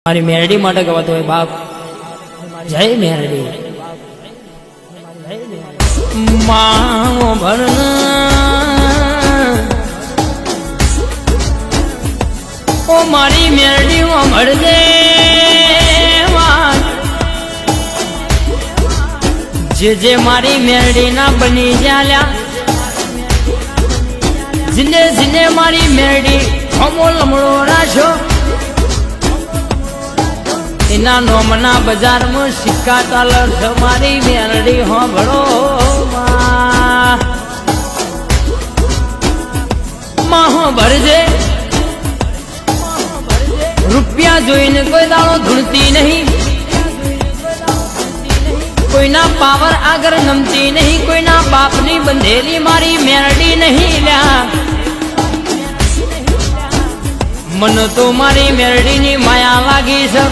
મારી મેરડી માટે ગવાતો હોય બાપ જય મેરડી માવો ભરણ ઓ મારી મેરડી ઓ મળજે જે મારી મેરડી ના બની જ્યાં જીને જીને મારી મેરડી હમો લમણો રાશો એના નોમના બજારમાં સિક્કા ચાલર છે મારી મેરડી હોભળો માં ભરજે રૂપિયા જોઈને કોઈ દાડો ધૂળતી નહીં, કોઈના પાવર આગળ નમતી નહીં, કોઈના બાપની બંધેલી મારી મેરડી નહીં લ્યા. મન તો મારી મેરડીની માયા લાગી છે.